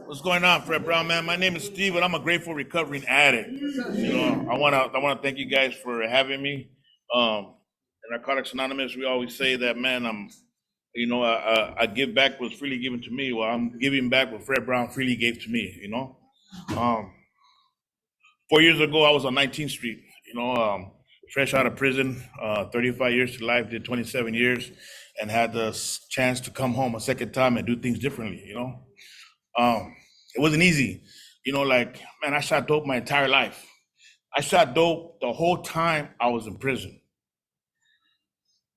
What's going on, Fred Brown, man? My name is Steve, and I'm a grateful recovering addict. I wanna thank you guys for having me. In Narcotics Anonymous, we always say that, man. I give back what's freely given to me. Well, I'm giving back what Fred Brown freely gave to me. Um, 4 years ago, I was on 19th Street. Fresh out of prison, 35 years to life, did 27 years, and had the chance to come home a second time and do things differently. Um, it wasn't easy. Man, I shot dope my entire life. I shot dope the whole time I was in prison.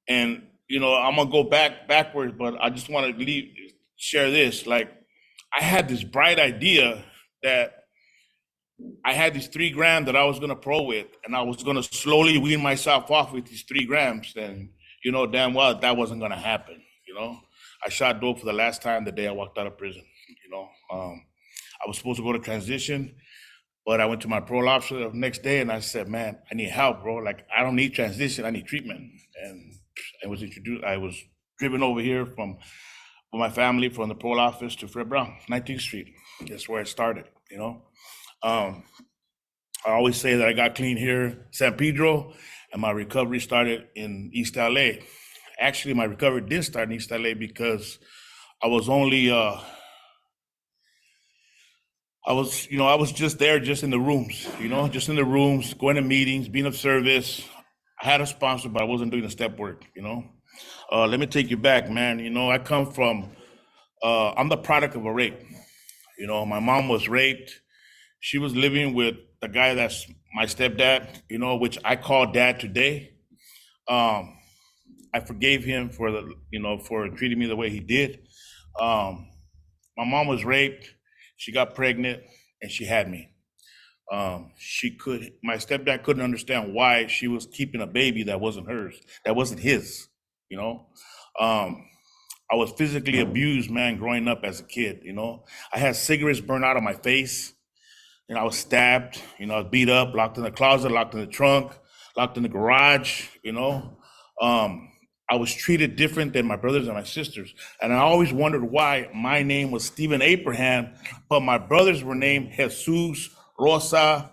And I'm gonna go backwards, but I just want to share this. Like, I had this bright idea that I had these 3 grams that I was gonna pro with, and I was gonna slowly wean myself off with these 3 grams. And damn well that wasn't gonna happen. I shot dope for the last time the day I walked out of prison. I was supposed to go to transition, but I went to my parole officer the next day and I said, man, I need help, bro. Like, I don't need transition, I need treatment. And I was driven over here with my family from the parole office to Fred Brown, 19th Street. That's where it started. I always say that I got clean here, San Pedro, and my recovery started in East LA. Actually, my recovery didn't start in East LA because I was only I was just there, just in the rooms, just in the rooms, going to meetings, being of service. I had a sponsor, but I wasn't doing the step work. Let me take you back, man. I come from, I'm the product of a rape. My mom was raped. She was living with the guy that's my stepdad, which I call dad today. I forgave him for for treating me the way he did. My mom was raped. She got pregnant and she had me. My stepdad couldn't understand why she was keeping a baby that wasn't hers, that wasn't his. I was physically abused, man, growing up as a kid. I had cigarettes burned out of my face. I was stabbed. I was beat up, locked in the closet, locked in the trunk, locked in the garage. I was treated different than my brothers and my sisters. And I always wondered why my name was Stephen Abraham, but my brothers were named Jesus, Rosa,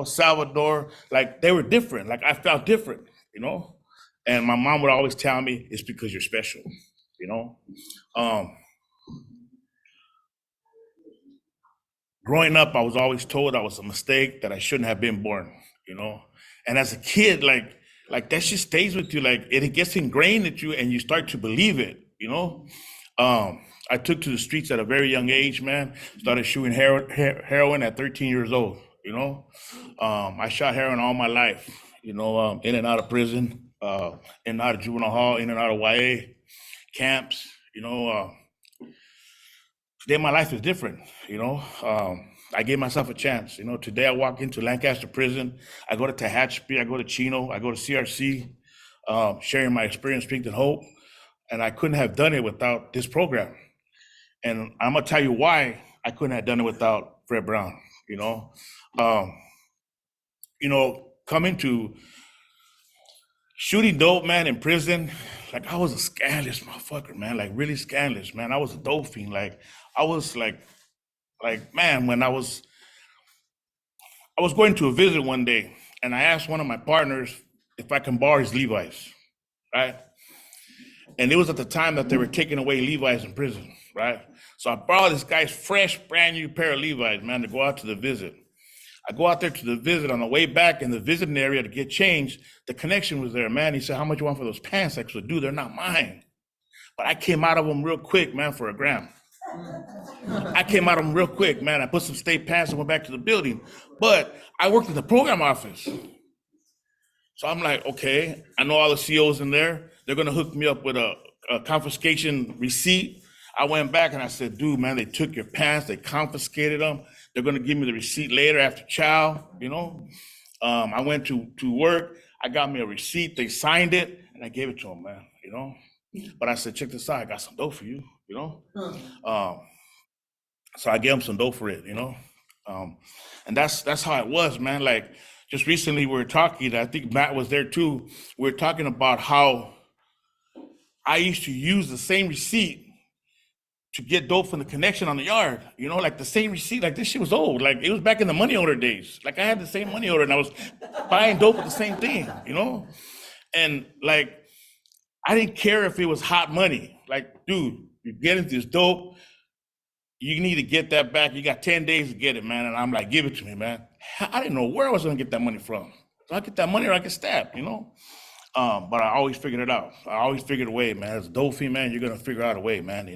Salvador. Like, they were different. Like, I felt different. And my mom would always tell me, it's because you're special. Growing up, I was always told I was a mistake, that I shouldn't have been born. And as a kid, like that shit stays with you. Like, it gets ingrained at you and you start to believe it. I took to the streets at a very young age, man. Started shooting heroin at 13 years old. I shot heroin all my life, in and out of prison, in and out of juvenile hall, in and out of YA camps. Today my life is different. I gave myself a chance. Today I walk into Lancaster prison. I go to Tehachapi, I go to Chino, I go to CRC, sharing my experience, strength, and hope. And I couldn't have done it without this program. And I'm gonna tell you why I couldn't have done it without Fred Brown. Coming to shooting dope, man, in prison, like, I was a scandalous motherfucker, man, like, really scandalous, man. I was a dope fiend. Like, I was like, man, when I was going to a visit one day, and I asked one of my partners if I can borrow his Levi's, right? And it was at the time that they were taking away Levi's in prison, right? So I borrowed this guy's fresh, brand new pair of Levi's, man, to go out to the visit. I go out there to the visit. On the way back in the visiting area to get changed, the connection was there, man. He said, how much you want for those pants? I said, dude, they're not mine. But I came out of them real quick, man, for $1 gram. I came out of them real quick, man. I put some state pants and went back to the building. But I worked in the program office. So I'm like, okay, I know all the COs in there. They're gonna hook me up with a confiscation receipt. I went back and I said, dude, man, they took your pants, they confiscated them. They're gonna give me the receipt later after chow, I went to work, I got me a receipt, they signed it, and I gave it to them, man, But I said, check this out, I got some dope for you, So I gave them some dope for it, And that's how it was, man. Like, just recently we were talking, I think Matt was there too, we were talking about how I used to use the same receipt to get dope from the connection on the yard. Like the same receipt. Like this shit was old. Like it was back in the money order days. Like I had the same money order and I was buying dope with the same thing. And like I didn't care if it was hot money. Like, dude, you're getting this dope. You need to get that back. You got 10 days to get it, man. And I'm like, give it to me, man. I didn't know where I was gonna get that money from. So I get that money or I get stabbed. But I always figured it out. I always figured a way, man. As a dope fiend, man, you're gonna figure out a way, man.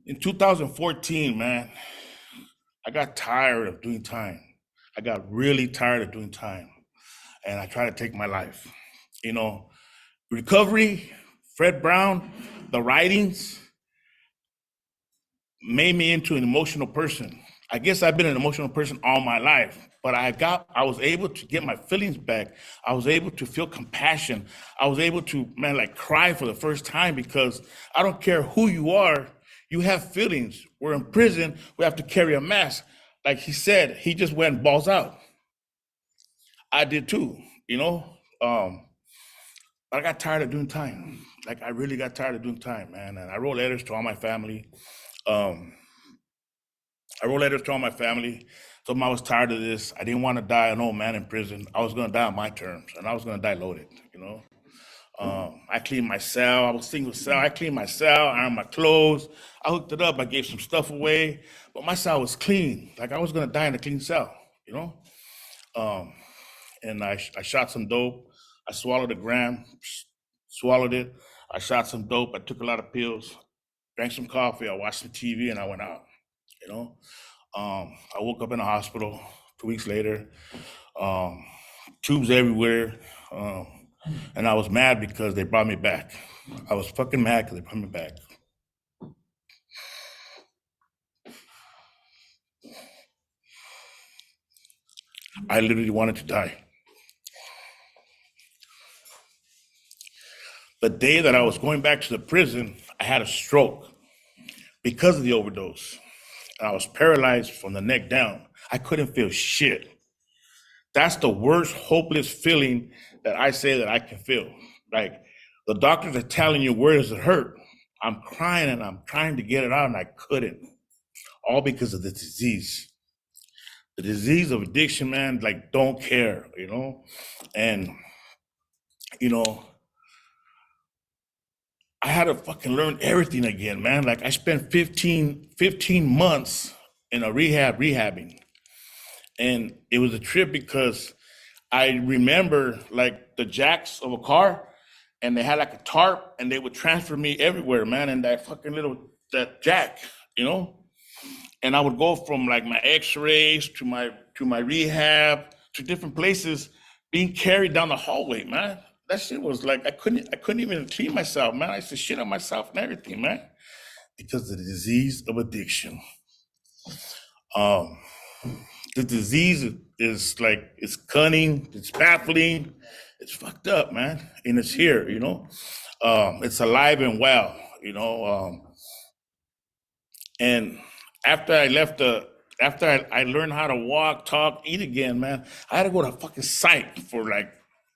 In 2014, man, I got tired of doing time. I got really tired of doing time, and I tried to take my life. Recovery, Fred Brown, the writings made me into an emotional person. I guess I've been an emotional person all my life, but I was able to get my feelings back. I was able to feel compassion. I was able to, man, like cry for the first time, because I don't care who you are, you have feelings. We're in prison, we have to carry a mask. Like he said, he just went balls out. I did too. But I got tired of doing time. Like I really got tired of doing time, man. And I wrote letters to all my family. Um, told them I was tired of this. I didn't want to die an old man in prison. I was gonna die on my terms, and I was gonna die loaded. I cleaned my cell. I was single cell. I cleaned my cell, ironed my clothes. I hooked it up. I gave some stuff away, but my cell was clean. Like I was gonna die in a clean cell. Um, and I shot some dope. I swallowed a gram, swallowed it. I shot some dope. I took a lot of pills, drank some coffee. I watched some TV, and I went out. You know, I woke up in the hospital 2 weeks later, tubes everywhere, and I was mad because they brought me back. I was fucking mad because they brought me back. I literally wanted to die. The day that I was going back to the prison, I had a stroke because of the overdose. I was paralyzed from the neck down. I couldn't feel shit. That's the worst, hopeless feeling that I say that I can feel. Like the doctors are telling you, where does it hurt? I'm crying and I'm trying to get it out and I couldn't. All because of the disease. The disease of addiction, man, like don't care. And, I had to fucking learn everything again, man. Like I spent 15 months in a rehabbing. And it was a trip because I remember like the jacks of a car, and they had like a tarp, and they would transfer me everywhere, man, in that fucking that jack. And I would go from like my x-rays to my rehab to different places, being carried down the hallway, man. That shit was like I couldn't even clean myself, man. I used to shit on myself and everything, man, because of the disease of addiction. The disease is like, it's cunning, it's baffling, it's fucked up, man, and it's here. It's alive and well. And after I left after I learned how to walk, talk, eat again, man, I had to go to fucking psych for like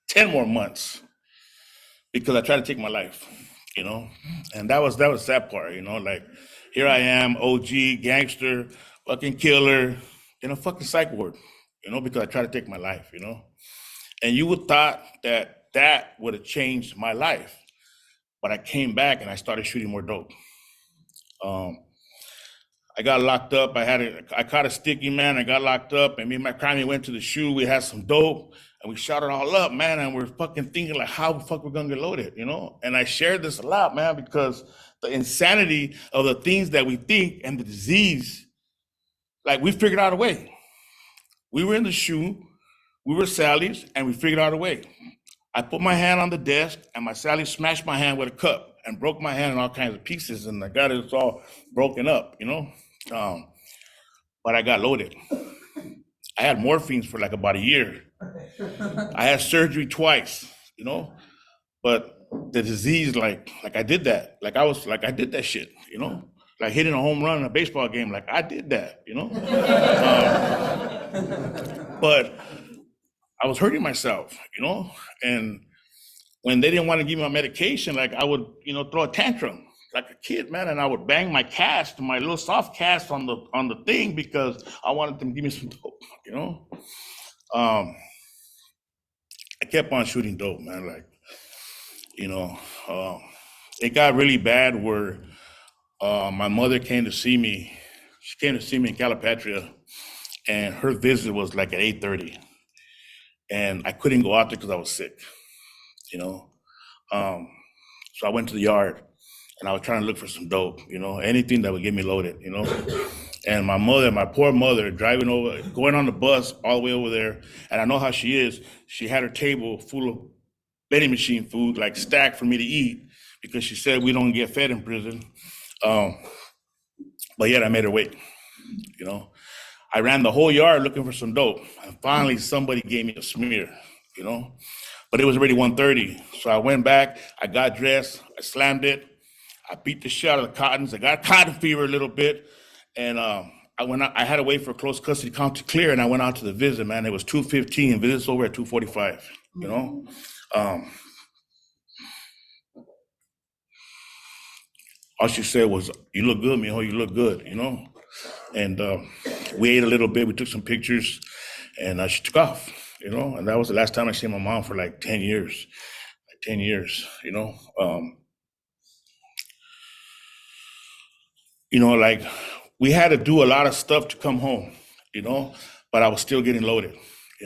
10 more months because I tried to take my life. And that was that part. Like here I am, OG, gangster, fucking killer, in a fucking psych ward, because I tried to take my life. And you would thought that would have changed my life, but I came back and I started shooting more dope. I got locked up. I caught a sticky, man. I got locked up, and me and my crime went to the shoe. We had some dope, and we shot it all up, man. And we're fucking thinking like, how the fuck we're gonna get loaded, And I shared this a lot, man, because the insanity of the things that we think and the disease, like we figured out a way. We were in the shoe, we were Sally's, and we figured out a way. I put my hand on the desk, and my Sally smashed my hand with a cup and broke my hand in all kinds of pieces, and I got it all broken up, but I got loaded. I had morphine for like about a year. I had surgery twice, but the disease, like I did that. Like I did that shit, like hitting a home run in a baseball game. Like I did that, but I was hurting myself, and when they didn't want to give me my medication, like I would, throw a tantrum like a kid, man, and I would bang my cast, my little soft cast on the thing because I wanted them to give me some dope, you know. Um, I kept on shooting dope, man. Like, you know, uh, it got really bad where my mother came to see me. She came to see me in Calipatria, and her visit was like at 8:30, and I couldn't go out there because I was sick, you know. Um, so I went to the yard, and I was trying to look for some dope, anything that would get me loaded. And my mother, my poor mother, driving over, going on the bus all the way over there, and I know how she is. She had her table full of vending machine food, like stacked for me to eat, because she said we don't get fed in prison. Um, but yet I made her wait. You know, I ran the whole yard looking for some dope, and finally somebody gave me a smear. You know, but it was already 1:30, so I went back. I got dressed. I slammed it. I beat the shit out of the cottons. I got cotton fever a little bit, and I went out. I had to wait for close custody count to clear, and I went out to the visit. Man, it was 2:15. Visit's over at 2:45. You know. Um, all she said was, "You look good, mijo. You look good." And we ate a little bit. We took some pictures, and she took off. And that was the last time I seen my mom for like 10 years. Like 10 years. Like we had to do a lot of stuff to come home. But I was still getting loaded.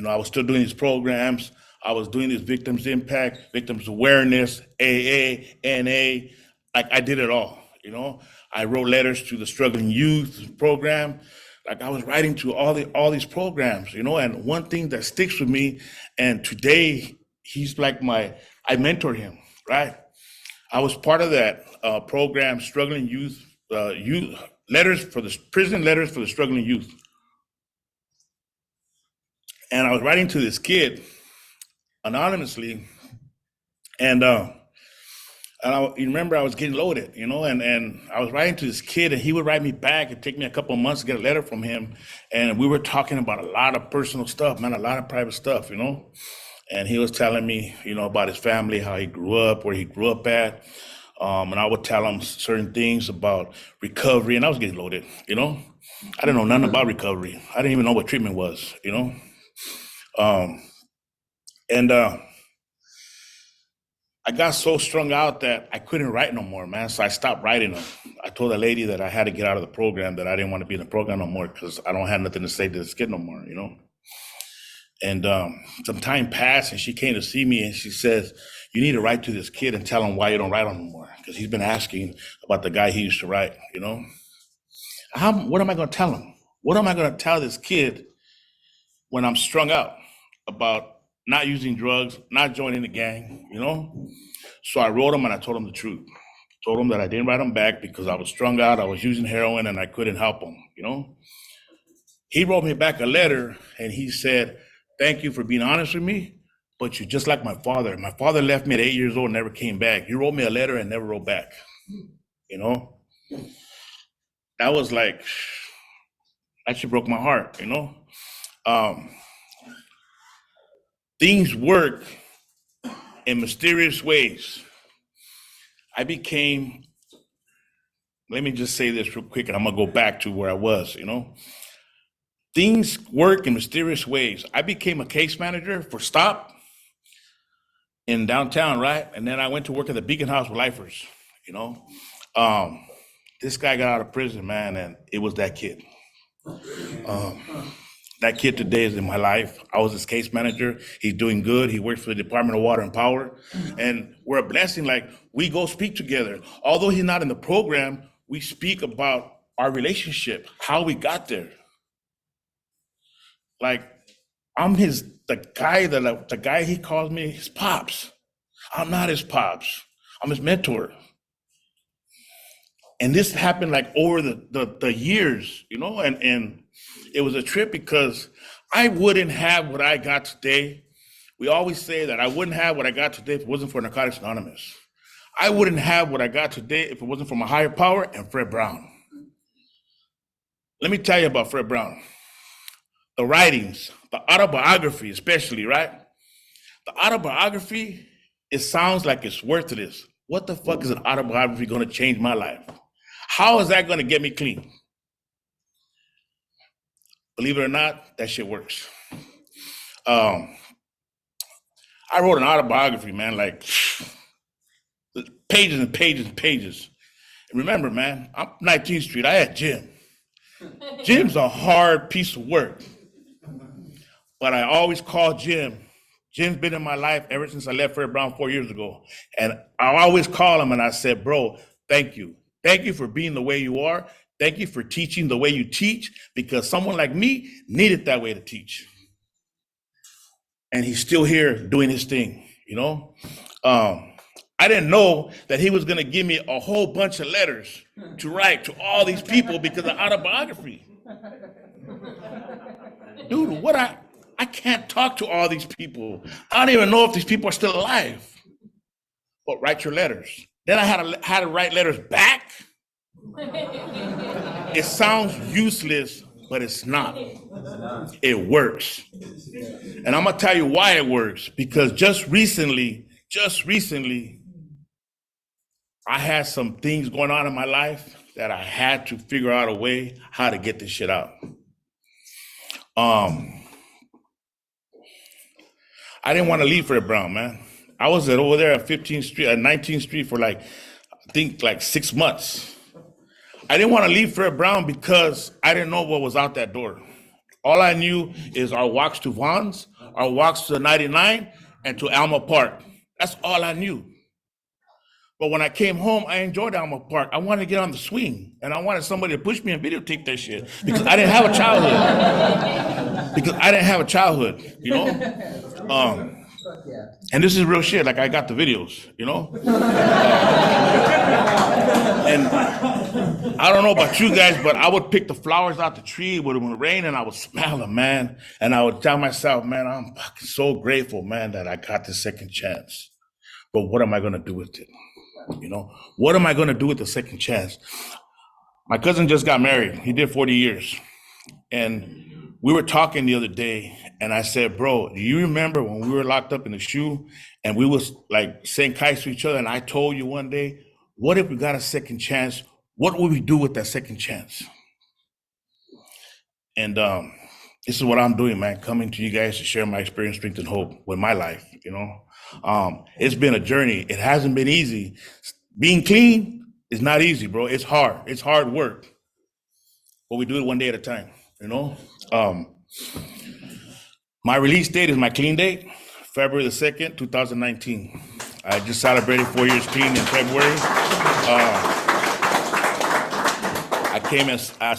I was still doing these programs. I was doing this victims impact, victims awareness, AA, NA. Like I did it all. I wrote letters to the struggling youth program. Like I was writing to all these programs. And one thing that sticks with me, and today he's like I mentor him, right? I was part of that program, struggling youth, youth letters for the prison letters for the struggling youth. And I was writing to this kid anonymously, and you remember I was getting loaded, and I was writing to this kid, and he would write me back. It'd take me a couple of months to get a letter from him, and we were talking about a lot of personal stuff, man, a lot of private stuff, And he was telling me, about his family, how he grew up, where he grew up at, and I would tell him certain things about recovery, and I was getting loaded, I didn't know nothing about recovery. I didn't even know what treatment was, and I got so strung out that I couldn't write no more, man. So I stopped writing them. I told the lady that I had to get out of the program, that I didn't want to be in the program no more because I don't have nothing to say to this kid no more, And some time passed, and she came to see me, and she says, "You need to write to this kid and tell him why you don't write on him no more, because he's been asking about the guy he used to write." What am I going to tell him? What am I going to tell this kid when I'm strung out about not using drugs, not joining the gang, So I wrote him, and I told him the truth. Told him that I didn't write him back because I was strung out, I was using heroin, and I couldn't help him, He wrote me back a letter, and he said, "Thank you for being honest with me, but you're just like my father. My father left me at 8 years old and never came back. You wrote me a letter and never wrote back." That was like, that shit broke my heart, Things work in mysterious ways. Let me just say this real quick, and I'm gonna go back to where I was, Things work in mysterious ways. I became a case manager for STOP in downtown, right? And then I went to work at the Beacon House with lifers, This guy got out of prison, man, and it was that kid. That kid today is in my life. I was his case manager. He's doing good. He works for the Department of Water and Power. And we're a blessing. Like, we go speak together. Although he's not in the program, we speak about our relationship, how we got there. Like, the guy he calls me his pops. I'm not his pops. I'm his mentor. And this happened like over the years, and it was a trip because I wouldn't have what I got today. We always say that I wouldn't have what I got today if it wasn't for Narcotics Anonymous. I wouldn't have what I got today if it wasn't for my higher power and Fred Brown. Let me tell you about Fred Brown. The writings, the autobiography especially, right? The autobiography It sounds like it's worthless. What the fuck is an autobiography going to change my life? How is that going to get me clean? Believe it or not, that shit works. Um, I wrote an autobiography, man, like pages and pages and pages. And remember, man, I'm 19th Street. I had gym. Gym's a hard piece of work, but I always call Jim. Jim's been in my life ever since I left Fred Brown 4 years ago. And I always call him and I said, bro, thank you. Thank you for being the way you are. Thank you for teaching the way you teach, because someone like me needed that way to teach. And he's still here doing his thing, you know? I didn't know that he was going to give me a whole bunch of letters to write to all these people because of autobiography. Dude, I can't talk to all these people. I don't even know if these people are still alive. But write your letters. Then I had to write letters back. It sounds useless, but it's not. It works. And I'm gonna tell you why it works. Because just recently, I had some things going on in my life that I had to figure out a way how to get this shit out. I didn't want to leave Fred Brown, man. I was over there at 15th Street, at 19th Street for I think 6 months. I didn't want to leave Fred Brown because I didn't know what was out that door. All I knew is our walks to Vaughn's, our walks to 99, and to Alma Park. That's all I knew. But when I came home, I enjoyed Alma Park. I wanted to get on the swing, and I wanted somebody to push me and videotape that shit because I didn't have a childhood. You know? And this is real shit. Like, I got the videos, you know? And I don't know about you guys, but I would pick the flowers out the tree when it would rain, and I would smell them, man. And I would tell myself, man, I'm fucking so grateful, man, that I got this second chance. But what am I going to do with it? You know, what am I going to do with the second chance? My cousin just got married. He did 40 years. And we were talking the other day, and I said, bro, do you remember when we were locked up in the shoe and we was saying kites to each other? And I told you one day, what if we got a second chance? What would we do with that second chance? And this is what I'm doing, man, coming to you guys to share my experience, strength, and hope with my life, you know? It's been a journey. It hasn't been easy. Being clean is not easy, bro. It's hard. It's hard work. But we do it one day at a time, you know? My release date is my clean date, February the 2nd, 2019. I just celebrated 4 years clean in February. I came and I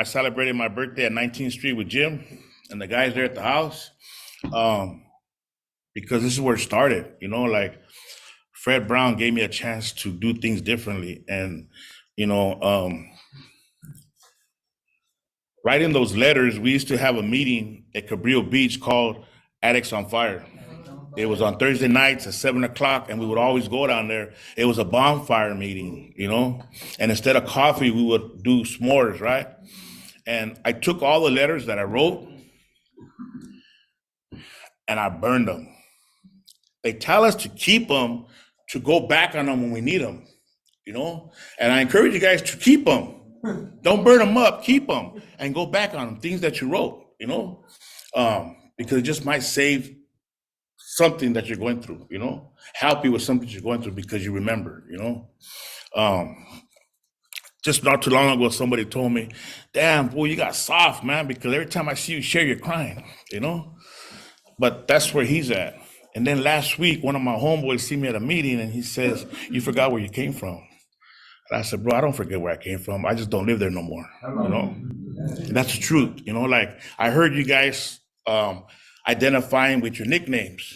celebrated my birthday at 19th Street with Jim and the guys there at the house. Because this is where it started, you know, Fred Brown gave me a chance to do things differently. And, you know, writing those letters, we used to have a meeting at Cabrillo Beach called Addicts on Fire. It was on Thursday nights at 7 o'clock, and we would always go down there. It was a bonfire meeting, you know, and instead of coffee, we would do s'mores, right? And I took all the letters that I wrote and I burned them. They tell us to keep them, to go back on them when we need them, you know? And I encourage you guys to keep them. Don't burn them up, keep them and go back on them, things that you wrote, you know? Because it just might save something that you're going through, you know? Help you with something you're going through because you remember, you know? Just not too long ago, somebody told me, damn, boy, you got soft, man, because every time I see you share, you're crying, you know? But that's where he's at. And then last week, one of my homeboys see me at a meeting and he says, you forgot where you came from. And I said, bro, I don't forget where I came from. I just don't live there no more, you know? And that's the truth, you know? I heard you guys identifying with your nicknames,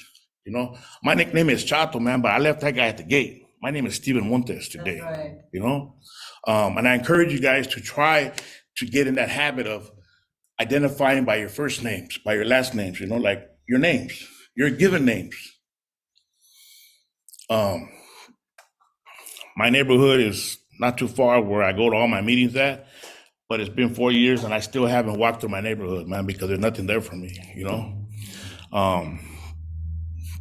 you know? My nickname is Chato, man, but I left that guy at the gate. My name is Steven Montes today, right. You know? And I encourage you guys to try to get in that habit of identifying by your first names, by your last names, you know, your names, your given names. My neighborhood is not too far where I go to all my meetings at, but it's been 4 years and I still haven't walked through my neighborhood, man, because there's nothing there for me, you know?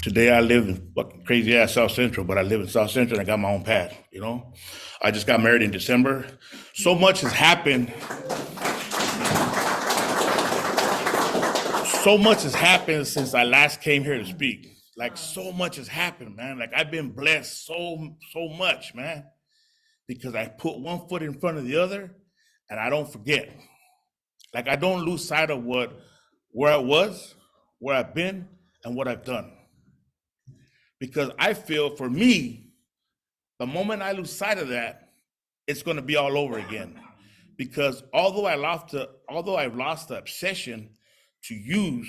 Today I live in fucking crazy ass South Central, but I live in South Central and I got my own pad, you know? I just got married in December. So much has happened. So much has happened since I last came here to speak. Like so much has happened, man. Like I've been blessed so much, man, because I put one foot in front of the other and I don't forget. Like I don't lose sight of where I was, where I've been, and what I've done. Because I feel for me, the moment I lose sight of that, it's going to be all over again. Because although I've lost the obsession to use,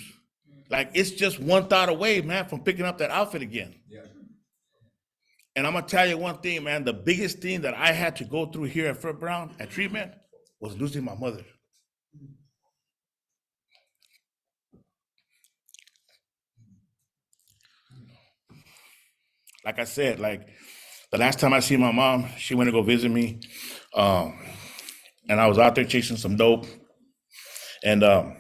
like it's just one thought away, man, from picking up that outfit again. Yeah. And I'm gonna tell you one thing, man. The biggest thing that I had to go through here at Fred Brown at treatment was losing my mother. Like I said, like the last time I see my mom, she went to go visit me, and I was out there chasing some dope, and I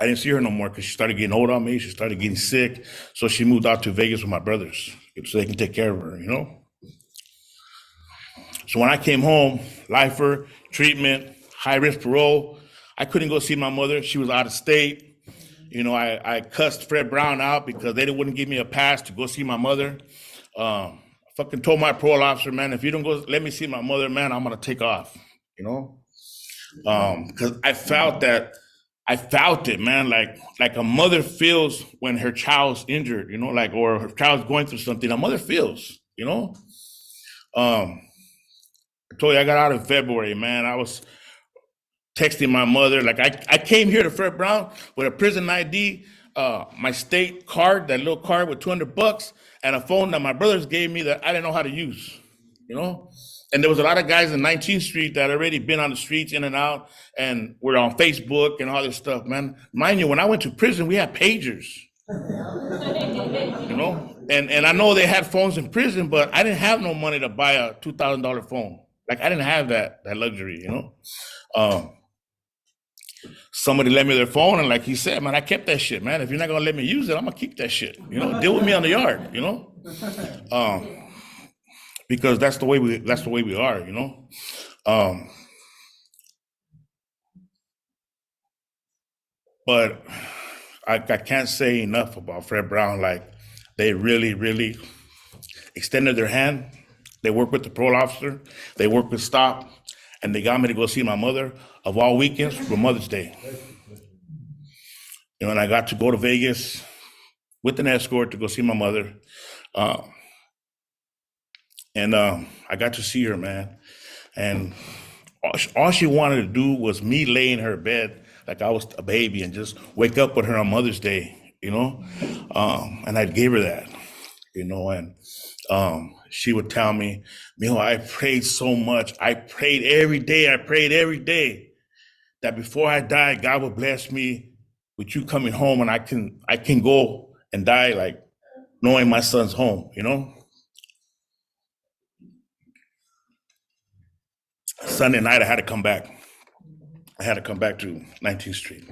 didn't see her no more because she started getting old on me. She started getting sick, so she moved out to Vegas with my brothers so they can take care of her, you know. So when I came home, lifer, treatment, high risk parole, I couldn't go see my mother. She was out of state. You know, I cussed Fred Brown out because they wouldn't give me a pass to go see my mother. I fucking told my parole officer, man, if you don't go let me see my mother, man, I'm gonna take off, you know? Because I felt it, man, like a mother feels when her child's injured, you know, like, or her child's going through something, a mother feels, you know? I told you I got out in February, man. I was texting my mother. Like I came here to Fred Brown with a prison ID, my state card, that little card with $200, and a phone that my brothers gave me that I didn't know how to use, you know? And there was a lot of guys in 19th Street that already been on the streets in and out and were on Facebook and all this stuff, man. Mind you, when I went to prison, we had pagers, you know? And I know they had phones in prison, but I didn't have no money to buy a $2,000 phone. Like I didn't have that luxury, you know? Somebody lent me their phone, and like he said, man, I kept that shit, man. If you're not gonna let me use it, I'm gonna keep that shit. You know, deal with me on the yard, you know, because that's the way we are, you know. But I can't say enough about Fred Brown. Like they really extended their hand. They worked with the parole officer. They worked with Stop, and they got me to go see my mother of all weekends for Mother's Day. You know, and I got to go to Vegas with an escort to go see my mother. And I got to see her, man. And all she wanted to do was me lay in her bed like I was a baby and just wake up with her on Mother's Day, you know? And I gave her that, you know, and she would tell me, Mijo, I prayed so much. I prayed every day that before I die, God would bless me with you coming home, and I can go and die like knowing my son's home, you know? Sunday night, I had to come back. I had to come back to 19th Street.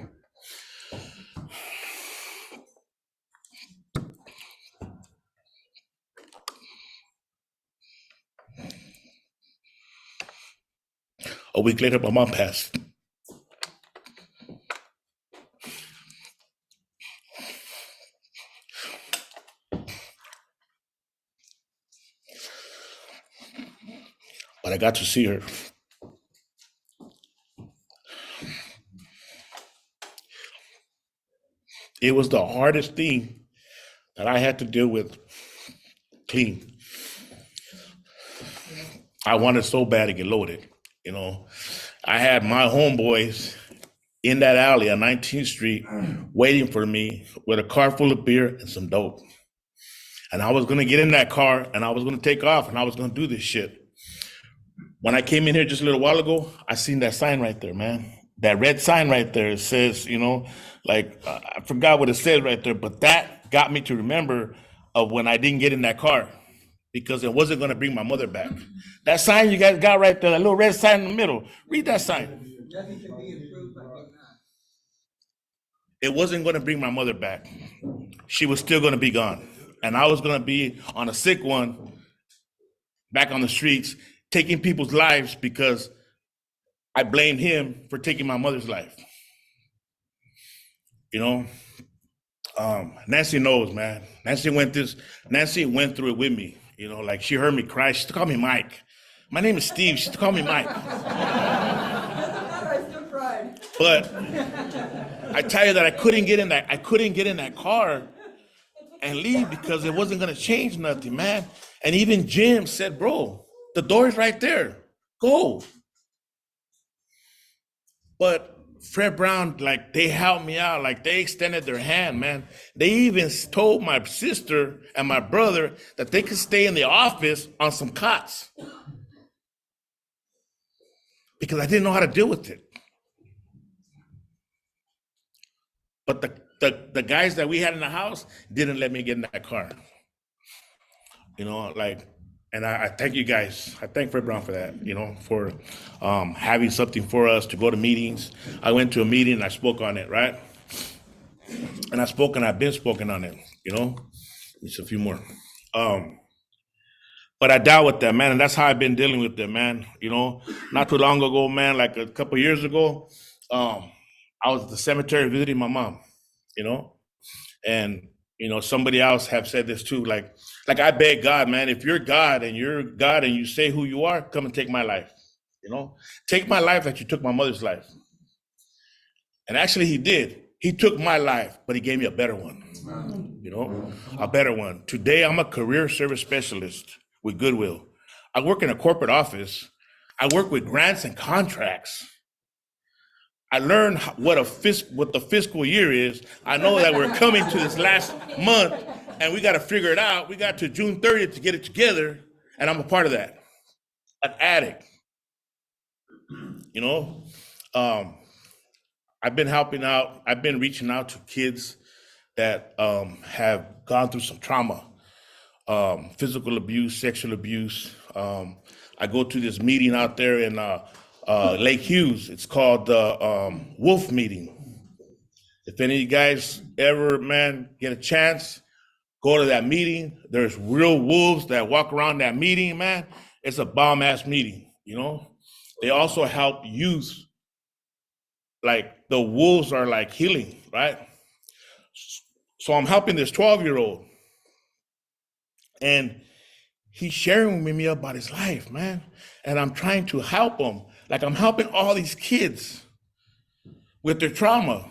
A week later, my mom passed. But I got to see her. It was the hardest thing that I had to deal with clean. I wanted so bad to get loaded, you know. I had my homeboys in that alley on 19th Street waiting for me with a car full of beer and some dope. And I was gonna get in that car and I was gonna take off and I was gonna do this shit. When I came in here just a little while ago, I seen that sign right there, man. That red sign right there, it says, you know, like, I forgot what it said right there, but that got me to remember of when I didn't get in that car because it wasn't gonna bring my mother back. That sign you guys got right there, that little red sign in the middle, read that sign. it wasn't going to bring my mother back. She was still going to be gone. And I was going to be on a sick one, back on the streets, taking people's lives because I blamed him for taking my mother's life. You know, Nancy knows, man. Nancy went through it with me. You know, like she heard me cry. She used to call me Mike. My name is Steve. She used to call me Mike. Doesn't matter, I still cried. But I tell you that I couldn't get in that car and leave because it wasn't gonna change nothing, man. And even Jim said, bro, the door's right there. Go. But Fred Brown, like, they helped me out. Like, they extended their hand, man. They even told my sister and my brother that they could stay in the office on some cots because I didn't know how to deal with it. But the guys that we had in the house didn't let me get in that car. You know, like, and I thank you guys. I thank Fred Brown for that, you know, for having something for us to go to meetings. I went to a meeting and I spoke on it, right? And I've been spoken on it, you know. Just a few more. But I dealt with that, man, and that's how I've been dealing with them, man. You know, not too long ago, man, like a couple of years ago, I was at the cemetery visiting my mom, you know, and you know, somebody else have said this too, like I beg God, man, if you're God and you say who you are, come and take my life, you know, take my life like you took my mother's life. And actually he did. He took my life, but he gave me a better one, you know, a better one. Today, I'm a career service specialist with Goodwill. I work in a corporate office. I work with grants and contracts. I learned what the fiscal year is. I know that we're coming to this last month and we got to figure it out. We got to June 30th to get it together, and I'm a part of that. An addict, you know. I've been helping out. I've been reaching out to kids that have gone through some trauma, physical abuse, sexual abuse. I go to this meeting out there in Lake Hughes. It's called the Wolf Meeting. If any of you guys ever, man, get a chance, go to that meeting. There's real wolves that walk around that meeting, man. It's a bomb-ass meeting, you know? They also help youth. Like, the wolves are like healing, right? So I'm helping this 12-year-old. And he's sharing with me about his life, man. And I'm trying to help him. Like, I'm helping all these kids with their trauma.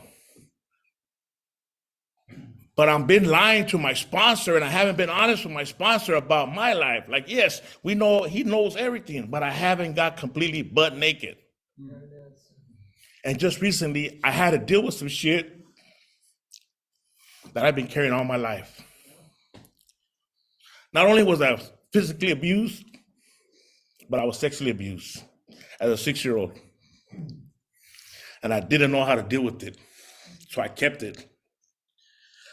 But I've been lying to my sponsor, and I haven't been honest with my sponsor about my life. Like, yes, we know he knows everything, but I haven't got completely butt naked. And just recently, I had to deal with some shit that I've been carrying all my life. Not only was I physically abused, but I was sexually abused as a 6-year-old. And I didn't know how to deal with it. So I kept it.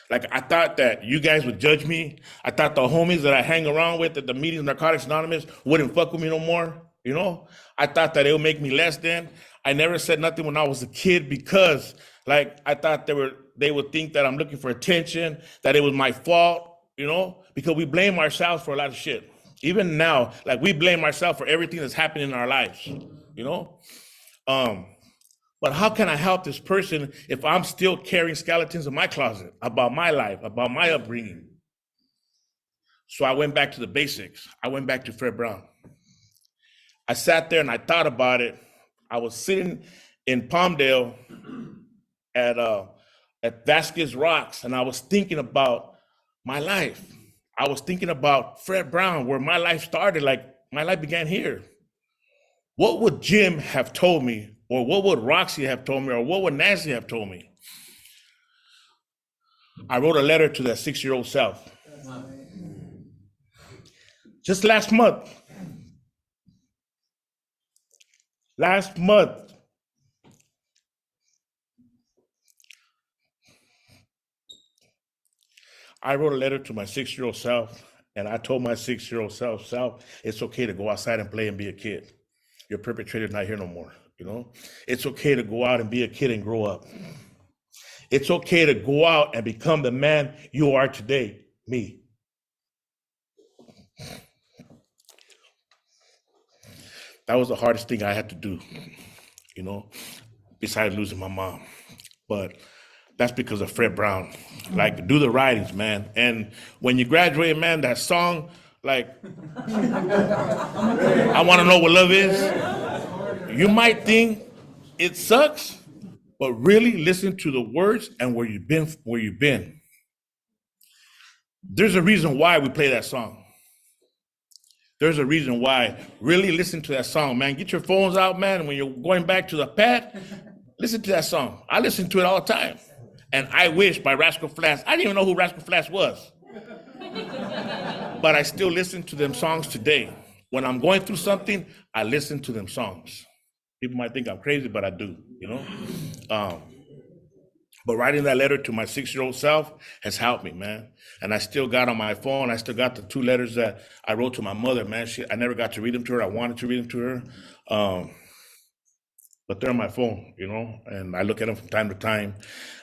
Like, I thought that you guys would judge me. I thought the homies that I hang around with at the meetings, Narcotics Anonymous, wouldn't fuck with me no more, you know? I thought that it would make me less than. I never said nothing when I was a kid because, like, I thought they would think that I'm looking for attention, that it was my fault, you know? Because we blame ourselves for a lot of shit. Even now, like, we blame ourselves for everything that's happening in our lives, you know? But how can I help this person if I'm still carrying skeletons in my closet about my life, about my upbringing? So I went back to the basics. I went back to Fred Brown. I sat there and I thought about it. I was sitting in Palmdale at Vasquez Rocks, and I was thinking about my life. I was thinking about Fred Brown, where my life started. Like, my life began here. What would Jim have told me? Or what would Roxy have told me? Or what would Nancy have told me? I wrote a letter to that 6-year-old self. Just last month. I wrote a letter to my 6-year-old self, and I told my 6-year-old self, it's okay to go outside and play and be a kid. Your perpetrator's not here no more, you know? It's okay to go out and be a kid and grow up. It's okay to go out and become the man you are today, me. That was the hardest thing I had to do, you know, besides losing my mom. But that's because of Fred Brown. Like, do the writings, man. And when you graduate, man, that song, like, I want to know what love is. You might think it sucks, but really listen to the words and where you've been. There's a reason why we play that song. There's a reason why. Really listen to that song, man. Get your phones out, man. When you're going back to the pad, listen to that song. I listen to it all the time. And I Wish by Rascal Flatts. I didn't even know who Rascal Flatts was. But I still listen to them songs today. When I'm going through something, I listen to them songs. People might think I'm crazy, but I do, you know? But writing that letter to my 6-year-old self has helped me, man. And I still got on my phone, I still got the 2 letters that I wrote to my mother, man. I never got to read them to her. I wanted to read them to her. But they're on my phone, you know, and I look at them from time to time,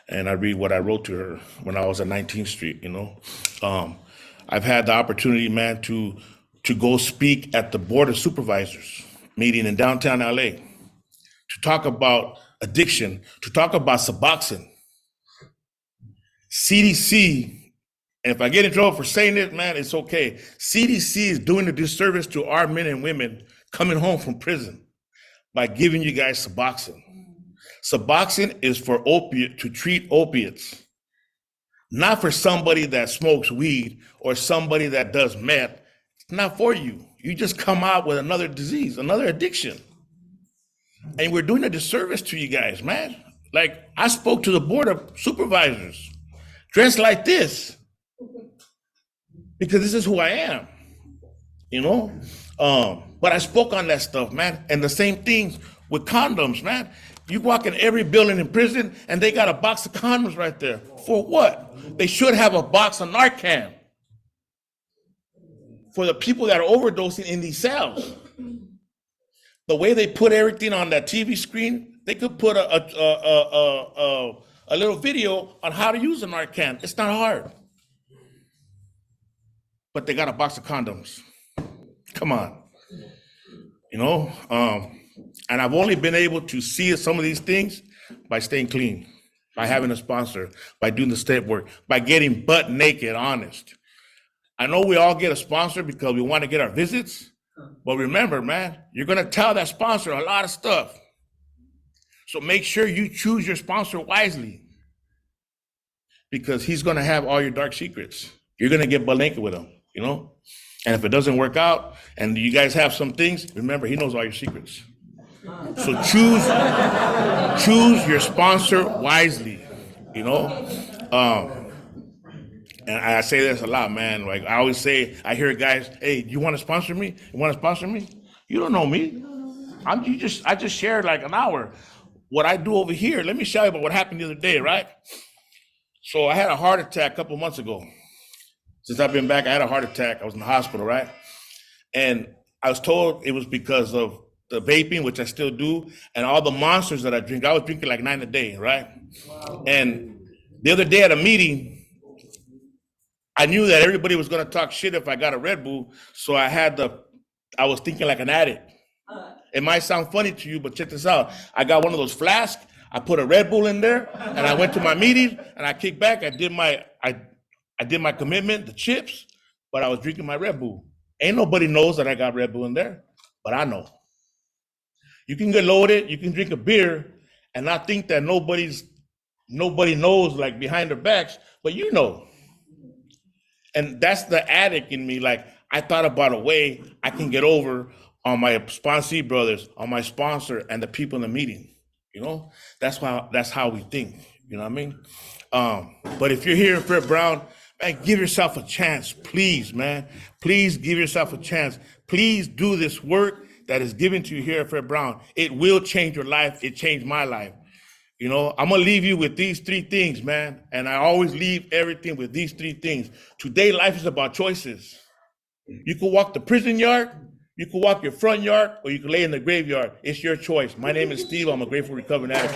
and I read what I wrote to her when I was at 19th Street, you know. I've had the opportunity, man, to go speak at the Board of Supervisors meeting in downtown LA, to talk about addiction, to talk about Suboxone. CDC, and if I get in trouble for saying it, man, it's okay. CDC is doing a disservice to our men and women coming home from prison by giving you guys Suboxone. Suboxone is for to treat opiates, not for somebody that smokes weed or somebody that does meth. It's not for you. You just come out with another disease, another addiction. And we're doing a disservice to you guys, man. Like, I spoke to the Board of Supervisors dressed like this because this is who I am, you know? But I spoke on that stuff, man. And the same thing with condoms, man. You walk in every building in prison and they got a box of condoms right there. For what? They should have a box of Narcan for the people that are overdosing in these cells. The way they put everything on that TV screen, they could put a little video on how to use a Narcan. It's not hard. But they got a box of condoms. Come on. You know? And I've only been able to see some of these things by staying clean, by having a sponsor, by doing the step work, by getting butt naked honest. I know we all get a sponsor because we want to get our visits, but remember, man, you're going to tell that sponsor a lot of stuff. So make sure you choose your sponsor wisely because he's going to have all your dark secrets. You're going to get butt naked with him, you know? And if it doesn't work out and you guys have some things, remember, he knows all your secrets. So choose your sponsor wisely, you know? And I say this a lot, man. Like I always say, I hear guys, hey, you want to sponsor me? You want to sponsor me? You don't know me. I just shared like an hour. What I do over here, let me show you about what happened the other day, right? So I had a heart attack a couple months ago. Since I've been back, I had a heart attack. I was in the hospital, right? And I was told it was because of the vaping, which I still do, and all the monsters that I drink. I was drinking like 9 a day, right? Wow. And the other day at a meeting, I knew that everybody was going to talk shit if I got a Red Bull. So I was thinking like an addict. It might sound funny to you, but check this out. I got one of those flasks. I put a Red Bull in there and I went to my meeting and I kicked back. I did my commitment, the chips, but I was drinking my Red Bull. Ain't nobody knows that I got Red Bull in there, but I know. You can get loaded, you can drink a beer and not think that nobody knows like behind their backs, but you know. And that's the addict in me. Like I thought about a way I can get over on my sponsee brothers, on my sponsor and the people in the meeting, you know? That's how we think, you know what I mean? But if you're here in Fred Brown, man, give yourself a chance, please, man. Please give yourself a chance. Please do this work that is given to you here at Fred Brown. It will change your life. It changed my life. You know, I'm going to leave you with these 3 things, man. And I always leave everything with these 3 things. Today, life is about choices. You can walk the prison yard, you can walk your front yard, or you can lay in the graveyard. It's your choice. My name is Steve. I'm a grateful recovering addict.